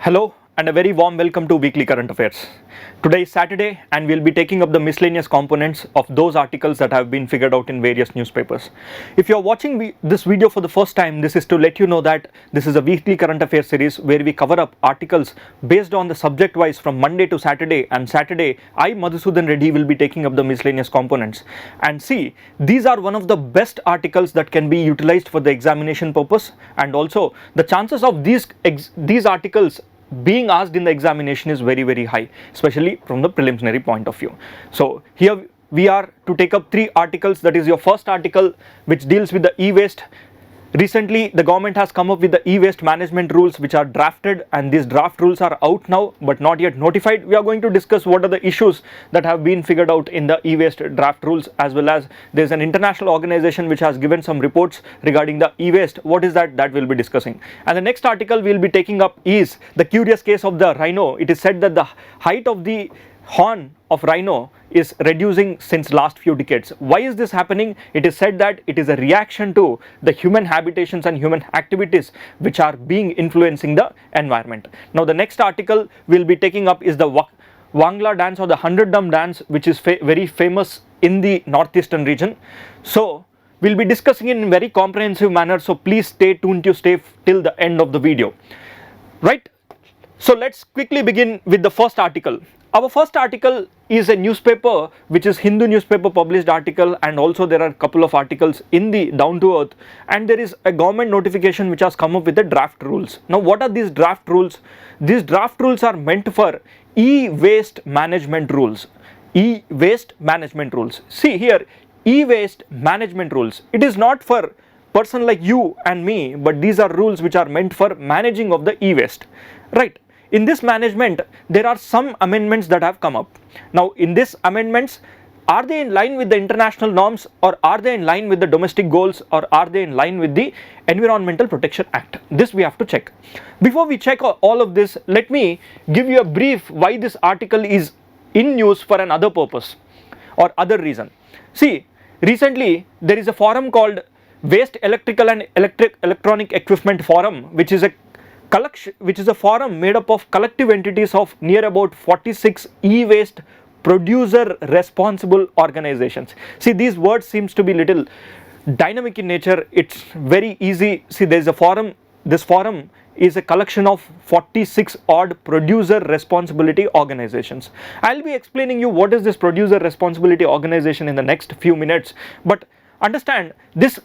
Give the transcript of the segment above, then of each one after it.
Hello and a very warm welcome to Weekly Current Affairs. Today is Saturday and we'll be taking up the miscellaneous components of those articles that have been figured out in various newspapers. If you're watching this video for the first time, this is to let you know that this is a weekly current affairs series where we cover up articles based on the subject wise from Monday to Saturday, and Saturday I, Madhusudan Reddy, will be taking up the miscellaneous components. And see, these are one of the best articles that can be utilized for the examination purpose, and also the chances of these articles being asked in the examination is very high, especially from the preliminary point of view. So here we are to take up three articles. That is your first article, which deals with the e-waste. Recently the government has come up with the e-waste management rules, which are drafted, and these draft rules are out now but not yet notified. We are going to discuss what are the issues that have been figured out in the e-waste draft rules, as well as there's an international organization which has given some reports regarding the e-waste. What is that we'll be discussing. And the next article we'll be taking up is the curious case of the rhino. It is said that the height of the horn of rhino is reducing since last few decades. Why is this happening? It is said that it is a reaction to the human habitations and human activities which are being influencing the environment. Now the next article we'll be taking up is the Wangla dance, or the 100 Dum dance, which is very famous in the northeastern region. So we'll be discussing it in a very comprehensive manner, so please stay tuned to stay till the end of the video. Right? So let's quickly begin with the first article. Our first article is a newspaper, which is Hindu newspaper published article, and also there are a couple of articles in the Down to Earth, and there is a government notification which has come up with the draft rules. Now what are these draft rules? These draft rules are meant for e-waste management rules. E-waste management rules. See here, e-waste management rules. It is not for person like you and me, but these are rules which are meant for managing of the e-waste. Right? In this management, there are some amendments that have come up. Now, in these amendments, are they in line with the international norms, or are they in line with the domestic goals, or are they in line with the Environmental Protection Act? This we have to check. Before we check all of this, let me give you a brief why this article is in news for another purpose or other reason. See, recently there is a forum called Waste Electrical and Electronic Equipment Forum, which is a forum made up of collective entities of near about 46 e-waste producer responsible organizations. See, these words seems to be little dynamic in nature. It's very easy. See, there is a forum. This forum is a collection of 46 odd producer responsibility organizations. I'll be explaining you what is this producer responsibility organization in the next few minutes. But understand, this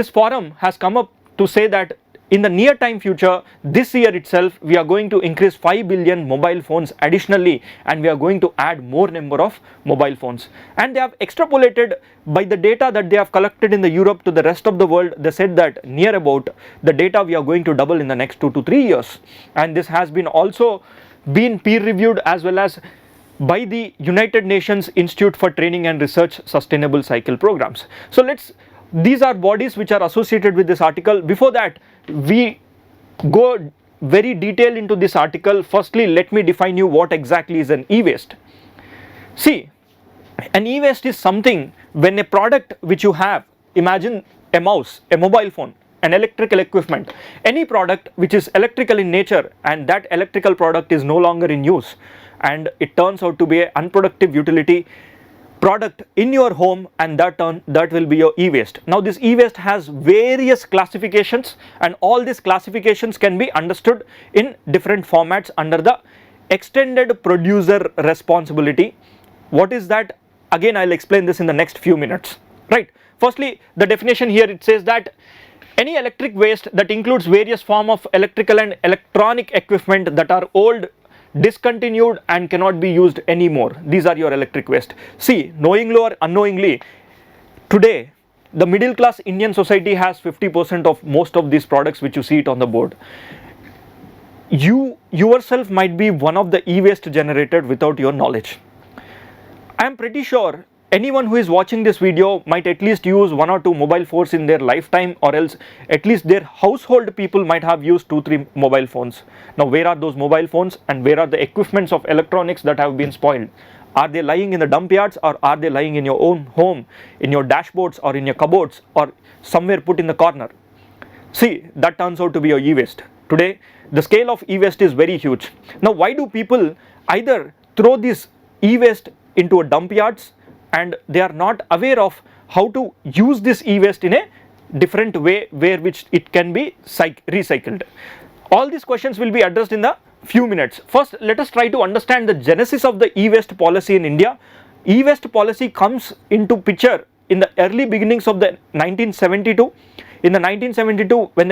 forum has come up to say that in the near time future, this year itself, we are going to increase 5 billion mobile phones additionally, and we are going to add more number of mobile phones. And they have extrapolated by the data that they have collected in the Europe to the rest of the world. They said that near about the data we are going to double in the next 2 to 3 years. And this has been also been peer reviewed as well as by the United Nations Institute for Training and Research Sustainable Cycle Programs. So these are bodies which are associated with this article. Before that, we go very detailed into this article. Firstly, let me define you what exactly is an e-waste. See, an e-waste is something when a product which you have, imagine a mouse, a mobile phone, an electrical equipment, any product which is electrical in nature, and that electrical product is no longer in use, and it turns out to be an unproductive utility product in your home, and that will be your e-waste. Now this e-waste has various classifications, and all these classifications can be understood in different formats under the extended producer responsibility. What is that? Again, I'll explain this in the next few minutes. Right? Firstly, the definition here, it says that any electric waste that includes various form of electrical and electronic equipment that are old, discontinued, and cannot be used anymore. These are your electric waste. See, knowingly or unknowingly, today the middle class Indian society has 50% of most of these products which you see it on the board. You yourself might be one of the e-waste generated without your knowledge. I am pretty sure anyone who is watching this video might at least use 1 or 2 mobile phones in their lifetime, or else at least their household people might have used 2-3 mobile phones. Now where are those mobile phones, and where are the equipments of electronics that have been spoiled? Are they lying in the dump yards, or are they lying in your own home, in your dashboards, or in your cupboards, or somewhere put in the corner? See, that turns out to be your e-waste. Today The scale of e-waste is very huge. Now, why do people either throw this e-waste into a dump yards and they are not aware of how to use this e-waste in a different way where which it can be recycled? All these questions will be addressed in the few minutes. First, let us try to understand the genesis of the e-waste policy in India. E-waste policy comes into picture in the early beginnings of the 1972. In the 1972, when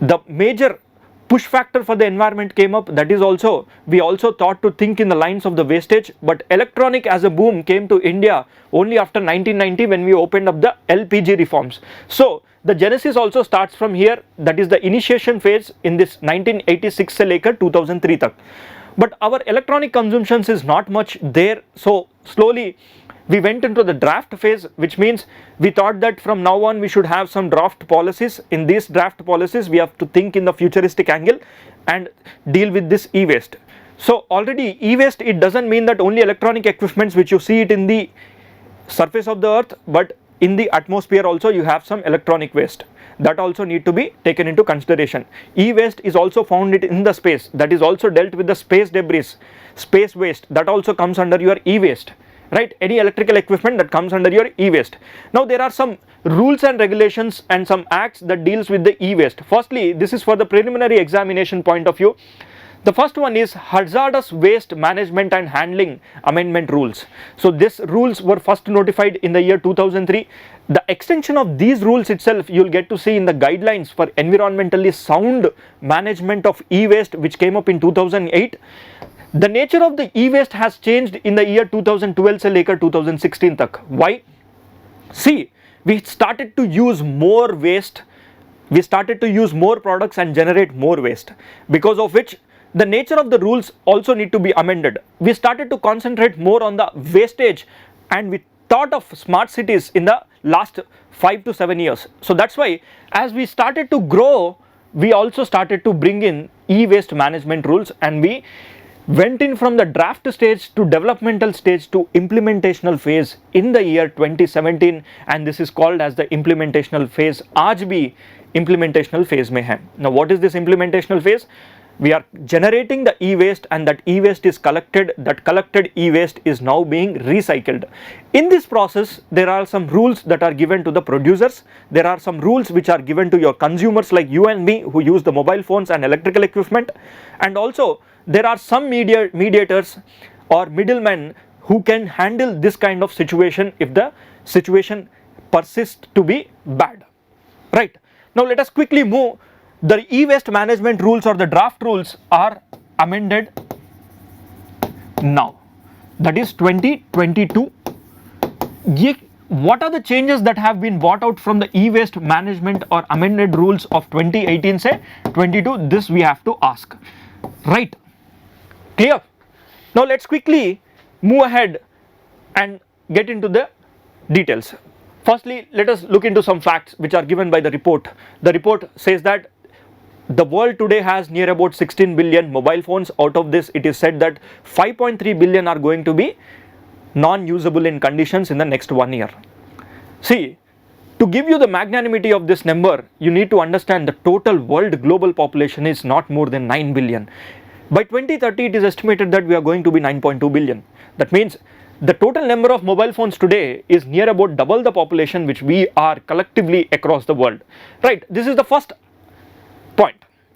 the major push factor for the environment came up, that is also, we also thought to think in the lines of the wastage, but electronic as a boom came to India only after 1990 when we opened up the LPG reforms. So the genesis also starts from here, that is the initiation phase in this 1986 se lekar 2003 tak. But our electronic consumptions is not much there, so slowly we went into the draft phase, which means we thought that from now on we should have some draft policies. In these draft policies, we have to think in the futuristic angle and deal with this e-waste. So already e-waste, it doesn't mean that only electronic equipments which you see it in the surface of the earth, but in the atmosphere also you have some electronic waste. That also need to be taken into consideration. E-waste is also found in the space, that is also dealt with the space debris, space waste, that also comes under your e-waste. Right, any electrical equipment that comes under your e-waste. Now there are some rules and regulations and some acts that deals with the e-waste. Firstly, this is for the preliminary examination point of view. The first one is Hazardous Waste Management and Handling Amendment Rules. So these rules were first notified in the year 2003. The extension of these rules itself you will get to see in the guidelines for environmentally sound management of e-waste, which came up in 2008. The nature of the e-waste has changed in the year 2012 se lekar 2016 tak. Why? See, we started to use more waste, we started to use more products and generate more waste, because of which the nature of the rules also need to be amended. We started to concentrate more on the wastage and we thought of smart cities in the last 5 to 7 years. So that's why as we started to grow, we also started to bring in e-waste management rules, and we went in from the draft stage to developmental stage to implementational phase in the year 2017, and this is called as the implementational phase. Aaj bhi implementational phase mein hai. Now what is this implementational phase? We are generating the e-waste, and that e-waste is collected, that collected e-waste is now being recycled. In this process, there are some rules that are given to the producers, there are some rules which are given to your consumers like you and me who use the mobile phones and electrical equipment, and also there are some mediators or middlemen who can handle this kind of situation if the situation persists to be bad. Right. Now let us quickly move. The e-waste management rules or the draft rules are amended now, that is 2022. What are the changes that have been brought out from the e-waste management or amended rules of 2018 say 22? This we have to ask. Right. Clear? Now let's quickly move ahead and get into the details. Firstly, let us look into some facts which are given by the report. The report says that the world today has near about 16 billion mobile phones. Out of this, it is said that 5.3 billion are going to be non-usable in conditions in the next 1 year. See, to give you the magnanimity of this number, you need to understand the total world global population is not more than 9 billion. By 2030, it is estimated that we are going to be 9.2 billion. That means the total number of mobile phones today is near about double the population which we are collectively across the world. Right, this is the first point.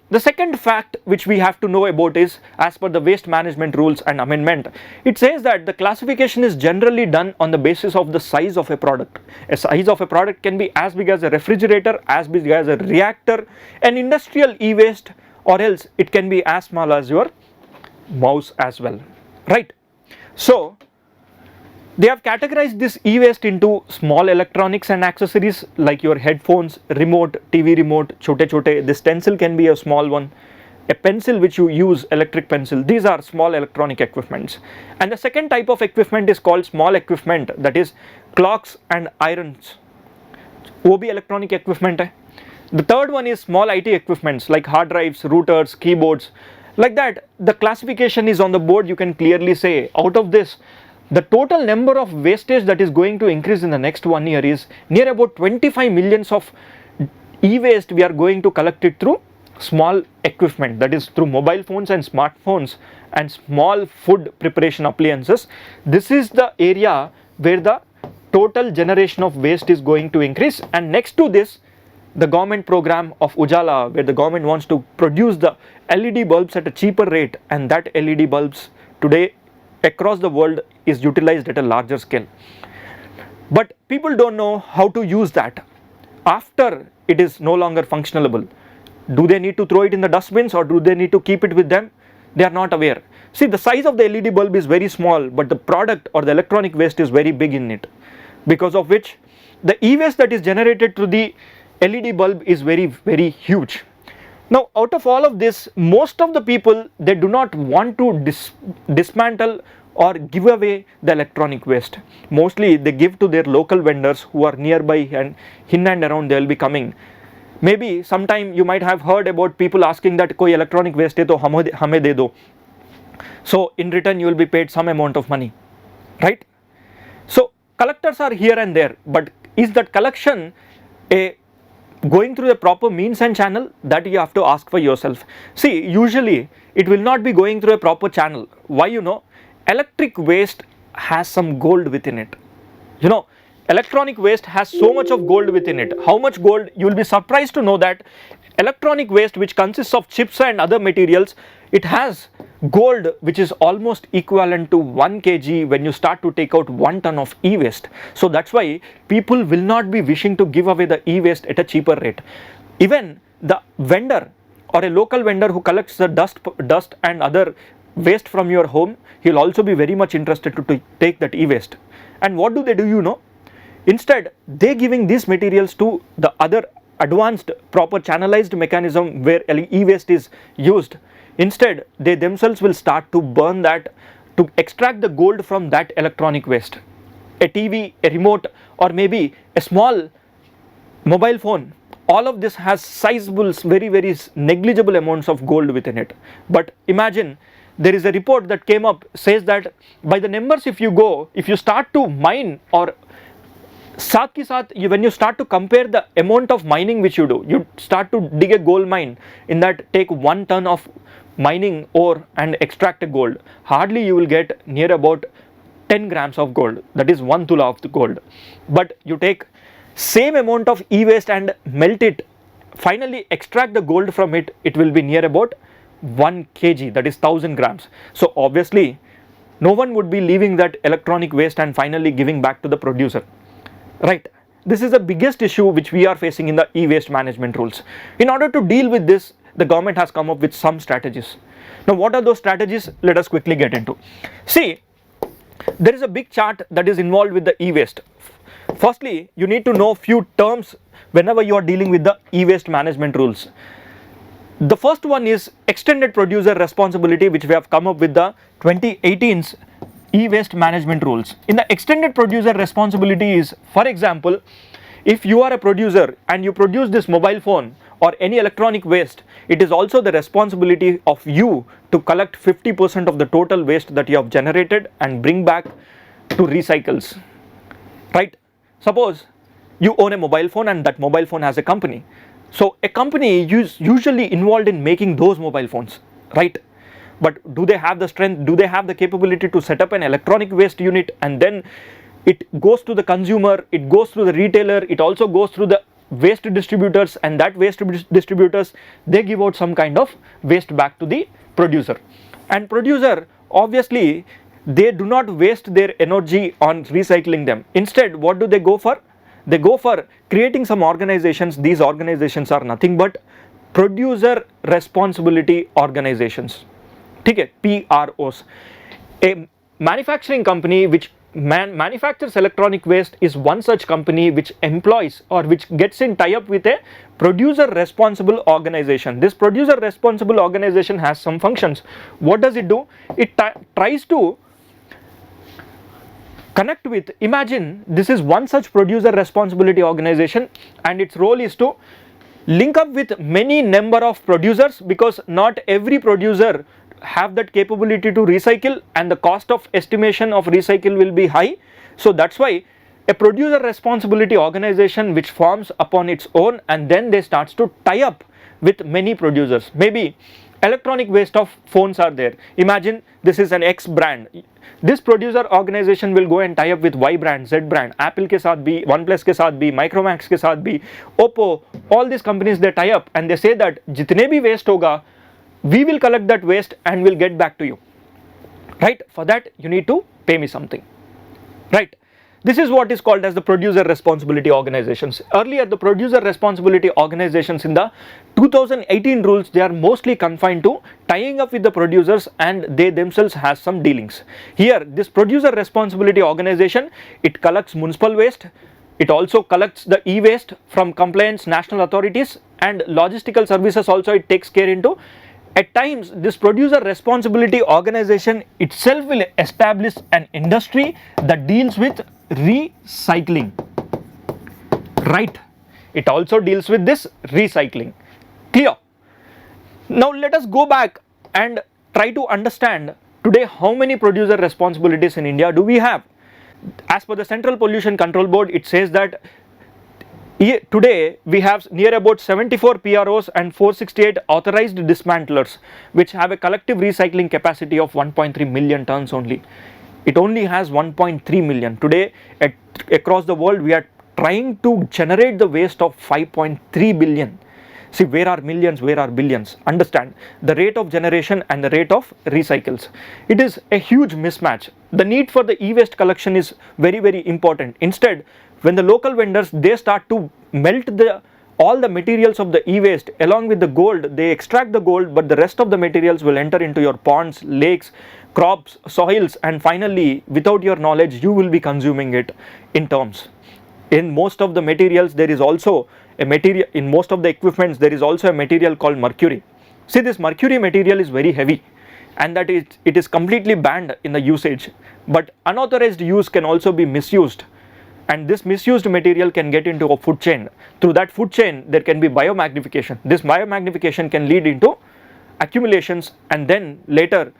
The second fact which we have to know about is, as per the waste management rules and amendment, it says that the classification is generally done on the basis of the size of a product. A size of a product can be as big as a refrigerator, as big as a reactor, an industrial e-waste, or else it can be as small as your mouse as well. Right. So they have categorized this e-waste into small electronics and accessories like your headphones, remote, TV remote, chote. This stencil can be a small one. A pencil which you use, electric pencil, these are small electronic equipments. And the second type of equipment is called small equipment, that is clocks and irons. वो भी electronic equipment है. The third one is small IT equipments like hard drives, routers, keyboards. Like that, the classification is on the board. You can clearly say out of this, the total number of wastage that is going to increase in the next 1 year is near about 25 millions of e-waste we are going to collect it through small equipment, that is through mobile phones and smartphones and small food preparation appliances, this is the area where the total generation of waste is going to increase. And next to this, the government program of Ujala, where the government wants to produce the LED bulbs at a cheaper rate, and that LED bulbs today across the world is utilized at a larger scale. But people don't know how to use that after it is no longer functionable. Do they need to throw it in the dustbins, or do they need to keep it with them? They are not aware. See, the size of the LED bulb is very small, but the product or the electronic waste is very big in it, because of which the e-waste that is generated through the LED bulb is very huge. Now, out of all of this, most of the people, they do not want to dismantle or give away the electronic waste. Mostly they give to their local vendors who are nearby, and in and around they will be coming. Maybe sometime you might have heard about people asking that koi electronic waste hai to hame de do. So in return you will be paid some amount of money, right? So collectors are here and there, but is that collection going through the proper means and channel? That you have to ask for yourself. See, usually it will not be going through a proper channel. Why? Electric waste has some gold within it. Electronic waste has so much of gold within it. How much gold? You will be surprised to know that electronic waste, which consists of chips and other materials, it has gold which is almost equivalent to 1 kg when you start to take out 1 ton of e-waste. So that's why people will not be wishing to give away the e-waste at a cheaper rate. Even the vendor or a local vendor who collects the dust and other waste from your home, he'll also be very much interested to take that e-waste. And what do? Instead, they giving these materials to the other advanced proper channelized mechanism where e-waste is used. Instead, they themselves will start to burn that to extract the gold from that electronic waste. A TV, a remote, or maybe a small mobile phone, all of this has sizable, very negligible amounts of gold within it. But imagine, there is a report that came up, says that by the numbers if you start to mine, or साथ के साथ when you start to compare the amount of mining which you do, you start to dig a gold mine, in that take 1 ton of mining ore and extract a gold, hardly you will get near about 10 grams of gold, that is 1 tula of the gold. But you take same amount of e-waste and melt it, finally extract the gold from it, it will be near about 1 kg, that is 1000 grams. So obviously no one would be leaving that electronic waste and finally giving back to the producer. Right, this is the biggest issue which we are facing in the e-waste management rules. In order to deal with this, the government has come up with some strategies. Now, what are those strategies? Let us quickly get into. See, there is a big chart that is involved with the e-waste. Firstly, you need to know few terms whenever you are dealing with the e-waste management rules. The first one is extended producer responsibility, which we have come up with the 2018's e-waste management rules. In the extended producer responsibility is, for example, if you are a producer and you produce this mobile phone or any electronic waste, it is also the responsibility of you to collect 50% of the total waste that you have generated and bring back to recycles. Right? Suppose you own a mobile phone and that mobile phone has a company. So a company is usually involved in making those mobile phones, right? But do they have the strength, do they have the capability to set up an electronic waste unit, and then it goes to the consumer, it goes through the retailer, it also goes through the waste distributors, and that waste distributors, they give out some kind of waste back to the producer. And producer, obviously, they do not waste their energy on recycling them. Instead, what do they go for? They go for creating some organizations. These organizations are nothing but producer responsibility organizations. PROs. A manufacturing company which manufactures electronic waste is one such company which employs or which gets in tie-up with a producer responsible organization. This producer responsible organization has some functions. What does it do? It tries to connect with, imagine this is one such producer responsibility organization, and its role is to link up with many number of producers, because not every producer have that capability to recycle, and the cost of estimation of recycle will be high. So that's why a producer responsibility organization which forms upon its own, and then they starts to tie up with many producers. Maybe electronic waste of phones are there. Imagine this is an X brand. This producer organization will go and tie up with Y brand, Z brand, Apple के साथ भी, OnePlus के साथ भी, Micromax के साथ भी, Oppo, all these companies they tie up and they say that जितने भी waste होगा, we will collect that waste and will get back to you. Right? For that you need to pay me something. Right? This is what is called as the producer responsibility organizations. Earlier, the producer responsibility organizations in the 2018 rules, they are mostly confined to tying up with the producers and they themselves has some dealings. Here, this producer responsibility organization, it collects municipal waste, it also collects the e-waste from compliance national authorities and logistical services also it takes care into. At times, this producer responsibility organization itself will establish an industry that deals with recycling. Right? It also deals with this recycling. Clear? Now let us go back and try to understand today how many producer responsibilities in India do we have. As per the Central Pollution Control Board, it says that today we have near about 74 PROs and 468 authorized dismantlers which have a collective recycling capacity of 1.3 million tons only. It only has 1.3 million. Today across the world we are trying to generate the waste of 5.3 billion. See, where are millions, where are billions? Understand the rate of generation and the rate of recycles. It is a huge mismatch. The need for the e-waste collection is very, very important. Instead, when the local vendors, they start to melt all the materials of the e-waste along with the gold, they extract the gold, but the rest of the materials will enter into your ponds, lakes, crops, soils, and finally, without your knowledge, you will be consuming it in terms. In most of the materials, there is also a material, in most of the equipments, there is also a material called mercury. See, this mercury material is very heavy and that it is completely banned in the usage, but unauthorized use can also be misused. And this misused material can get into a food chain. Through that food chain, there can be biomagnification. This biomagnification can lead into accumulations and then later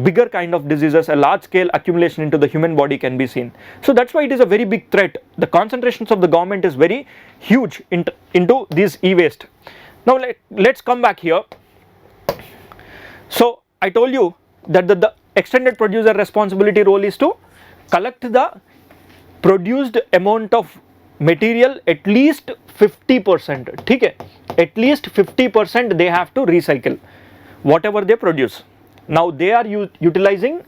bigger kind of diseases, a large scale accumulation into the human body can be seen. So that's why it is a very big threat. The concentrations of the government is very huge into these e-waste. Now let's come back here. So I told you that the extended producer responsibility role is to collect the produced amount of material at least 50%. Okay? At least 50% they have to recycle whatever they produce. Now they are utilizing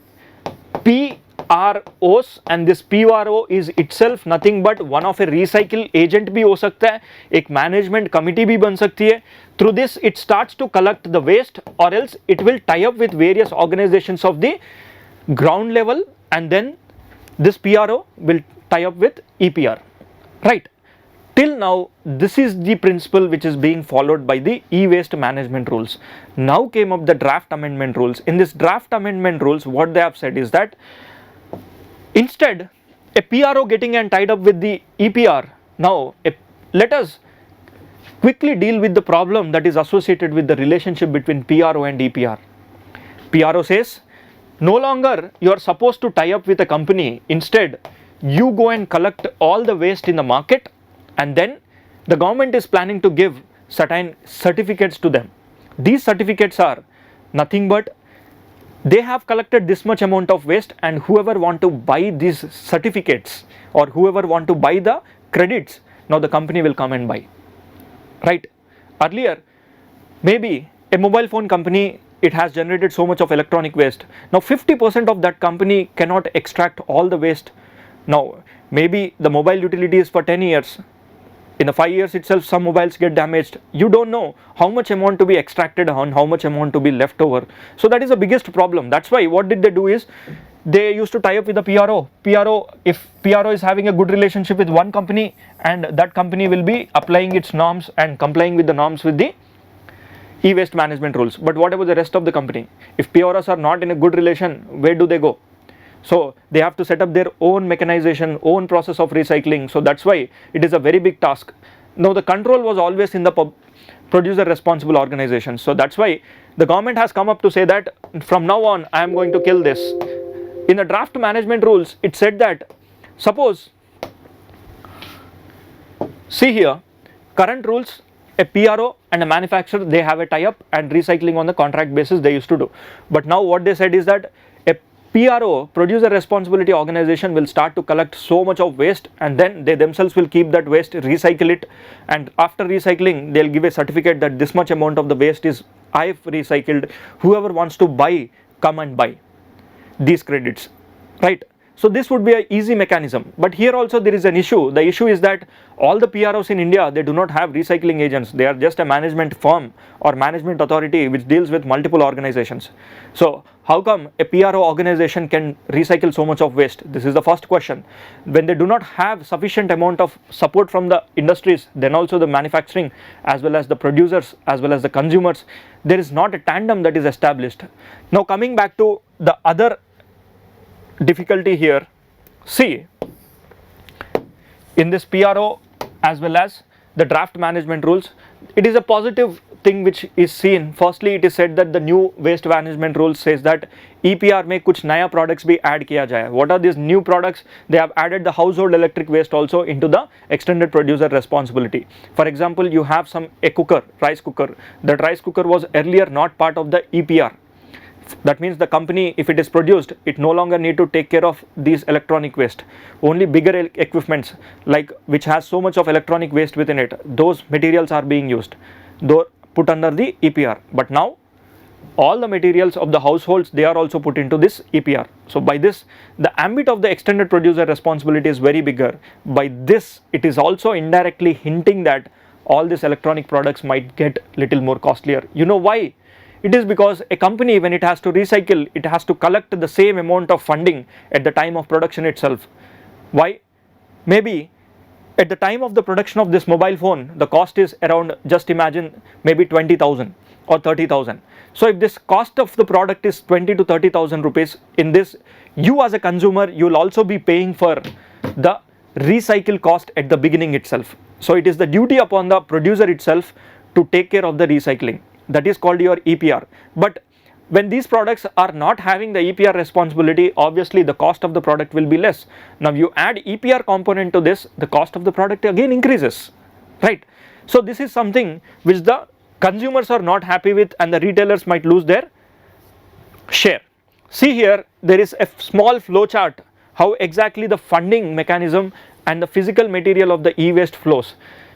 PROs and this PRO is itself nothing but one of a recycle agent भी हो सकता है, एक management committee भी बन सकती है. Through this it starts to collect the waste or else it will tie up with various organizations of the ground level and then this PRO will tie up with EPR. Right? Till now, this is the principle which is being followed by the e-waste management rules. Now came up the draft amendment rules. In this draft amendment rules, what they have said is that instead, a PRO getting and tied up with the EPR, now let us quickly deal with the problem that is associated with the relationship between PRO and EPR. PRO says, no longer you are supposed to tie up with a company. Instead, you go and collect all the waste in the market and then the government is planning to give certain certificates to them. These certificates are nothing but they have collected this much amount of waste and whoever want to buy these certificates or whoever want to buy the credits, now the company will come and buy. Right? Earlier, maybe a mobile phone company, it has generated so much of electronic waste. Now 50% of that company cannot extract all the waste. Now maybe the mobile utility is for 10 years. In the 5 years itself, some mobiles get damaged. You don't know how much amount to be extracted and how much amount to be left over. So that is the biggest problem. That's why what did they do is they used to tie up with the PRO. If PRO is having a good relationship with one company and that company will be applying its norms and complying with the norms with the e-waste management rules. But what about the rest of the company? If PROs are not in a good relation, where do they go? So they have to set up their own mechanization, own process of recycling. So that's why it is a very big task. Now the control was always in the producer responsible organizations. So that's why the government has come up to say that from now on I am going to kill this. In the draft management rules, it said that suppose, see here, current rules a PRO and a manufacturer, they have a tie-up, and recycling on the contract basis they used to do. But now what they said is that a PRO, producer responsibility organization, will start to collect so much of waste, and then they themselves will keep that waste, recycle it, and after recycling they'll give a certificate that this much amount of the waste is I've recycled. Whoever wants to buy, come and buy these credits, right? So this would be an easy mechanism. But here also there is an issue. The issue is that all the PROs in India, they do not have recycling agents. They are just a management firm or management authority which deals with multiple organizations. So how come a PRO organization can recycle so much of waste? This is the first question. When they do not have sufficient amount of support from the industries, then also the manufacturing as well as the producers as well as the consumers, there is not a tandem that is established. Now coming back to the other difficulty here, see, in this PRO as well as the draft management rules, it is a positive thing which is seen. Firstly, it is said that the new waste management rules says that EPR में कुछ नया products भी add किया जाए. What are these new products? They have added the household electric waste also into the extended producer responsibility. For example, you have a cooker, rice cooker. That rice cooker was earlier not part of the EPR. That means the company, if it is produced, it no longer need to take care of these electronic waste. Only bigger equipments, like which has so much of electronic waste within it, those materials are being used, though put under the EPR. But now all the materials of the households, they are also put into this EPR. So by this, the ambit of the extended producer responsibility is very bigger. By this, it is also indirectly hinting that all these electronic products might get little more costlier. You know why? It is because a company, when it has to recycle, it has to collect the same amount of funding at the time of production itself. Why? Maybe at the time of the production of this mobile phone, the cost is around, just imagine, maybe 20,000 or 30,000. So if this cost of the product is 20 to 30,000 rupees, in this, you as a consumer, you will also be paying for the recycle cost at the beginning itself. So it is the duty upon the producer itself to take care of the recycling. That is called your EPR. But when these products are not having the EPR responsibility, obviously the cost of the product will be less. Now you add EPR component to this, the cost of the product again increases, right? So this is something which the consumers are not happy with, and the retailers might lose their share. See here, there is a small flow chart how exactly the funding mechanism and the physical material of the e-waste flows.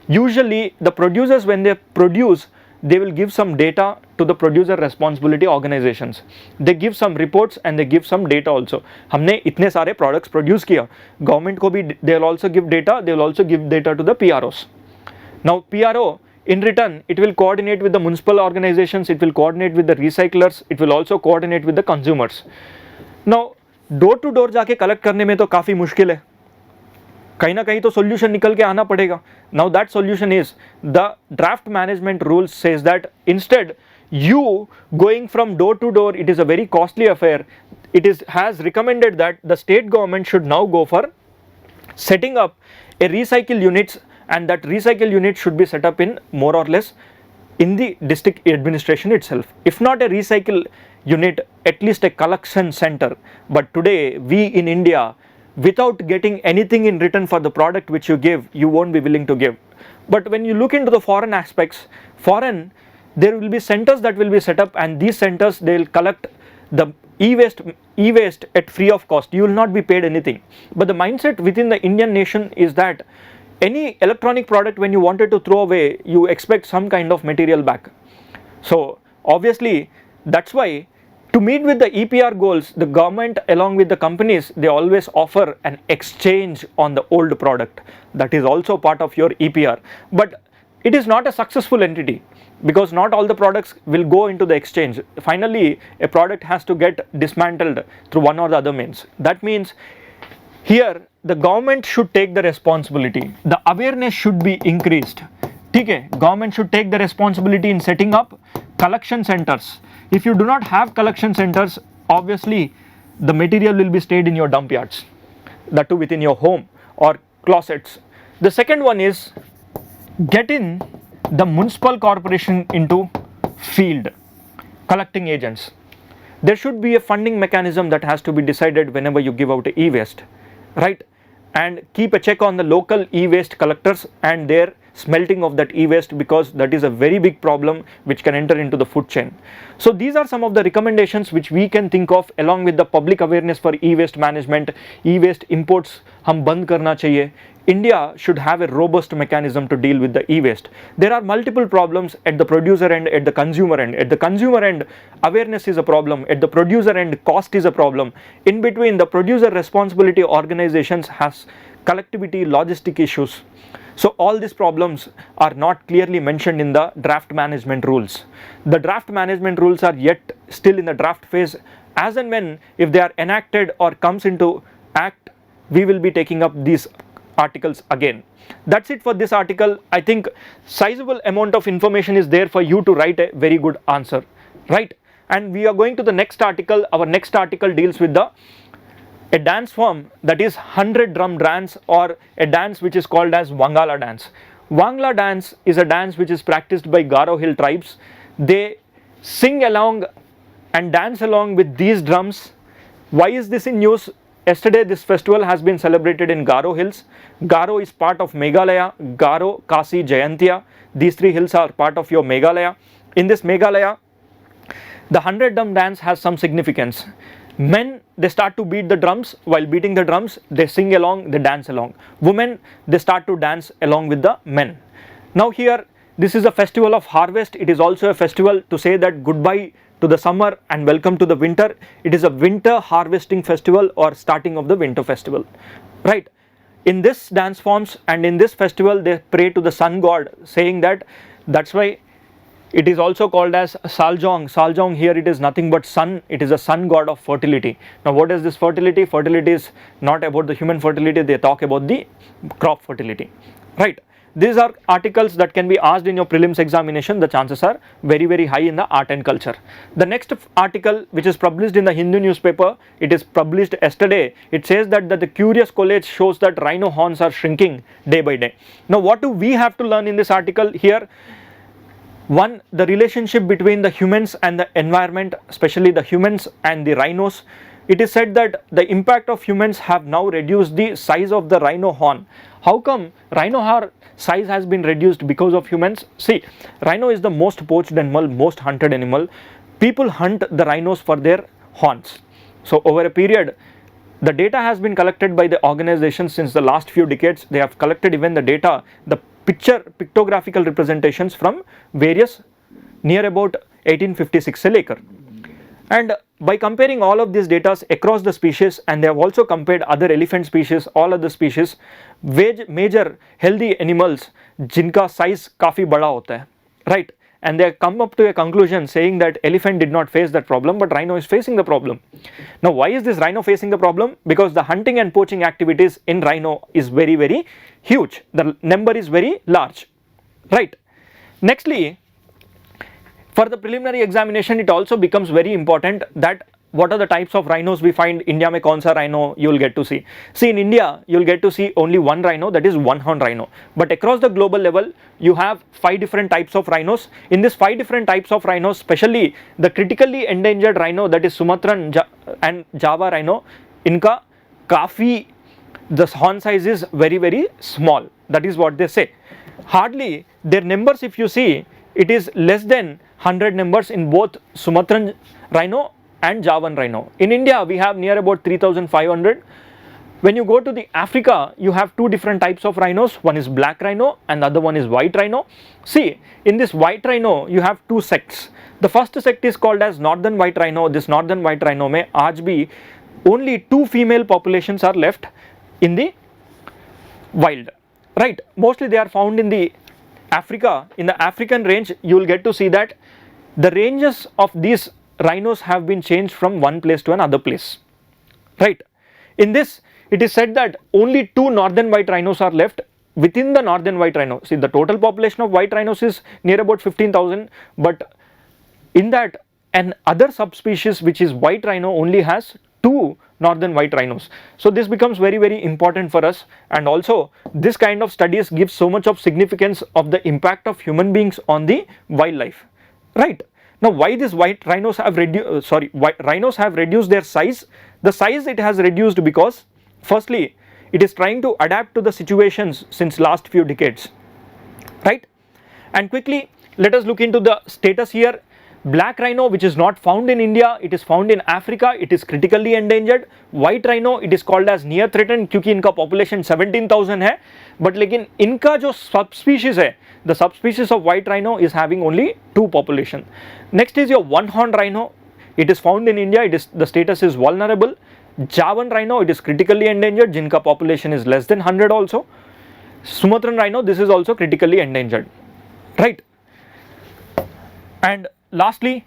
Usually the producers, when they produce, they will give some data to the producer responsibility organizations. They give some reports and they give some data also. हमने इतने सारे products produce किया. Government को भी they will also give data. They will also give data to the PROs. Now PRO, in return, it will coordinate with the municipal organizations. It will coordinate with the recyclers. It will also coordinate with the consumers. Now door to door जाके collect करने में तो काफी मुश्किल है. कहीं ना कहीं तो solution निकल के आना पड़ेगा. Now that solution is, the draft management rules says that instead you going from door to door, it is a very costly affair. It has recommended that the state government should now go for setting up a recycle units, and that recycle unit should be set up in more or less in the district administration itself. If not a recycle unit, at least a collection center. But today we in India, without getting anything in return for the product which you give, you won't be willing to give. But when you look into the foreign aspects, there will be centers that will be set up, and these centers, they will collect the e-waste at free of cost. You will not be paid anything. But the mindset within the Indian nation is that any electronic product, when you wanted to throw away, you expect some kind of material back. So obviously that's why, to meet with the EPR goals, the government along with the companies, they always offer an exchange on the old product. That is also part of your EPR. But it is not a successful entity, because not all the products will go into the exchange. Finally, a product has to get dismantled through one or the other means. That means here the government should take the responsibility. The awareness should be increased. Okay, government should take the responsibility in setting up collection centers. If you do not have collection centers, obviously the material will be stayed in your dump yards, that too within your home or closets. The second one is, get in the municipal corporation into field collecting agents. There should be a funding mechanism that has to be decided whenever you give out e-waste, right? And keep a check on the local e-waste collectors and their smelting of that e-waste, because that is a very big problem which can enter into the food chain. So these are some of the recommendations which we can think of, along with the public awareness for e-waste management. E-waste imports hum band karna chahiye. India should have a robust mechanism to deal with the e-waste. There are multiple problems at the producer end, at the consumer end. At the consumer end, awareness is a problem. At the producer end, cost is a problem. In between, the producer responsibility organizations has collectivity, logistic issues. So all these problems are not clearly mentioned in the draft management rules. The draft management rules are yet still in the draft phase. As and when, if they are enacted or comes into act, we will be taking up these articles again. That's it for this article. I think sizable amount of information is there for you to write a very good answer, right? And we are going to the next article. Our next article deals with a dance form, that is 100 drum dance, or a dance which is called as Wangala dance. Wangala dance is a dance which is practiced by Garo Hill tribes. They sing along and dance along with these drums. Why is this in news? Yesterday, this festival has been celebrated in Garo Hills. Garo is part of Meghalaya. Garo, Kasi, Jayantia. These three hills are part of your Meghalaya. In this Meghalaya, the 100 drum dance has some significance. Men, they start to beat the drums. While beating the drums, they sing along, they dance along. Women, they start to dance along with the men. Now here, this is a festival of harvest. It is also a festival to say that goodbye to the summer and welcome to the winter. It is a winter harvesting festival, or starting of the winter festival, right? In this dance forms and in this festival, they pray to the sun god, saying that that's why it is also called as Saljong. Saljong here, it is nothing but sun. It is a sun god of fertility. Now what is this fertility? Fertility is not about the human fertility. They talk about the crop fertility, right? These are articles that can be asked in your prelims examination. The chances are very, very high in the art and culture. The next article, which is published in the Hindu newspaper, it is published yesterday. It says that the curious collage shows that rhino horns are shrinking day by day. Now what do we have to learn in this article here? One, the relationship between the humans and the environment, especially the humans and the rhinos. It is said that the impact of humans have now reduced the size of the rhino horn. How come rhino horn size has been reduced? Because of humans. See, rhino is the most poached animal, most hunted animal. People hunt the rhinos for their horns. So over a period, the data has been collected by the organizations since the last few decades. They have collected even the data, the pictographical representations from various near about 1856 cell acre. And by comparing all of these data across the species, and they have also compared other elephant species, all other species, major healthy animals jinka size काफी बड़ा होता है, right? And they come up to a conclusion saying that elephant did not face that problem, but rhino is facing the problem. Now why is this rhino facing the problem? Because the hunting and poaching activities in rhino is very, very huge. The number is very large, right? Nextly, for the preliminary examination, it also becomes very important that what are the types of rhinos we find. India mein kaun sa rhino you will get to see. See, in India you will get to see only one rhino, that is one horn rhino. But across the global level, you have 5 different types of rhinos. In this 5 different types of rhinos, especially the critically endangered rhino, that is Sumatran and Java rhino, inka kafi, the horn size is very, very small. That is what they say. Hardly their numbers, if you see, it is less than 100 numbers in both Sumatran rhino and Javan rhino. In India, we have near about 3,500. When you go to the Africa, you have 2 different types of rhinos. One is black rhino and the other one is white rhino. See, in this white rhino, you have 2 sects. The first sect is called as northern white rhino. This northern white rhino mein aaj bhi only 2 female populations are left in the wild, right? Mostly they are found in the Africa. In the African range, you will get to see that the ranges of these rhinos have been changed from one place to another place, right? In this, it is said that only 2 northern white rhinos are left within the northern white rhino. See, the total population of white rhinos is near about 15,000, but in that, an other subspecies which is white rhino only has 2 northern white rhinos. So this becomes very, very important for us, and also this kind of studies gives so much of significance of the impact of human beings on the wildlife, right? Now why these white rhinos have rhinos have reduced their size? The size it has reduced because firstly, it is trying to adapt to the situations since last few decades. right? And quickly, let us look into the status here. Black rhino, which is not found in India, it is found in Africa, it is critically endangered. White rhino, it is called as near threatened क्योंकि इनका population 17,000 है, but लेकिन इनका जो subspecies है, the subspecies of white rhino is having only 2 population. Next is your one horn rhino. It is found in India, the status is vulnerable. Javan rhino, it is critically endangered, जिनका population is less than 100 also. Sumatran rhino, this is also critically endangered, right? And lastly,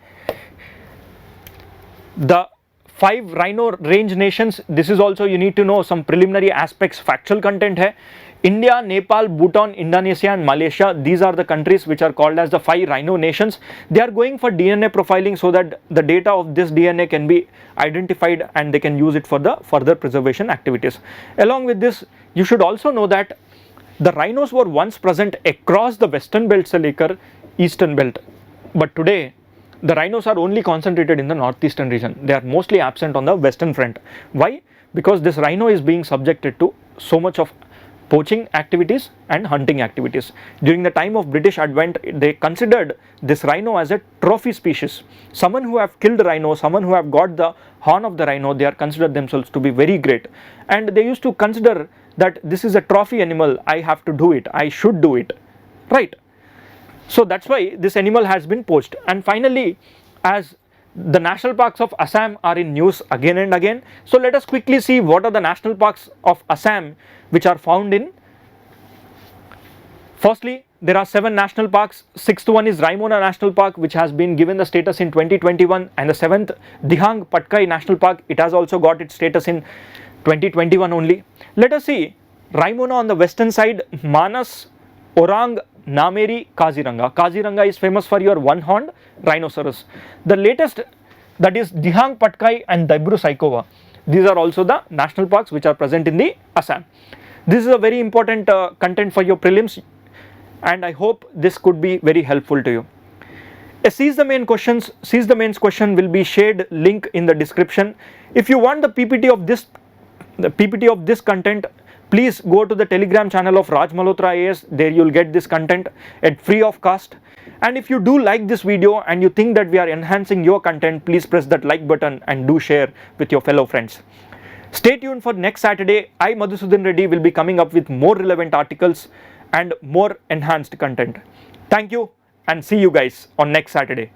the 5 rhino range nations, this is also you need to know some preliminary aspects, factual content hai. India, Nepal, Bhutan, Indonesia and Malaysia, these are the countries which are called as the 5 rhino nations. They are going for DNA profiling so that the data of this DNA can be identified and they can use it for the further preservation activities. Along with this, you should also know that the rhinos were once present across the western belt se lekar eastern belt, but today the rhinos are only concentrated in the northeastern region. They are mostly absent on the western front. Why? Because this rhino is being subjected to so much of poaching activities and hunting activities. During the time of British advent, they considered this rhino as a trophy species. Someone who have killed rhino, someone who have got the horn of the rhino, they are considered themselves to be very great, and they used to consider that this is a trophy animal, I have to do it, I should do it, right? So that's why this animal has been poached. And finally, as the national parks of Assam are in news again and again, so let us quickly see what are the national parks of Assam which are found in. Firstly, there are 7 national parks. 6th one is Raimona National Park, which has been given the status in 2021, and the 7th Dihang Patkai National Park, it has also got its status in 2021 only. Let us see Raimona on the western side, Manas, Orang, Nameri, Kaziranga. Kaziranga is famous for your one-horned rhinoceros. The latest, that is Dihang Patkai and Daibru Saikova. These are also the national parks which are present in the Assam. This is a very important content for your prelims, and I hope this could be very helpful to you. A Seize the Mains question will be shared link in the description. If you want the PPT of this content, please go to the Telegram channel of Raj Malhotra IAS. There you will get this content at free of cost. And if you do like this video and you think that we are enhancing your content, please press that like button and do share with your fellow friends. Stay tuned for next Saturday. I, Madhusudan Reddy, will be coming up with more relevant articles and more enhanced content. Thank you and see you guys on next Saturday.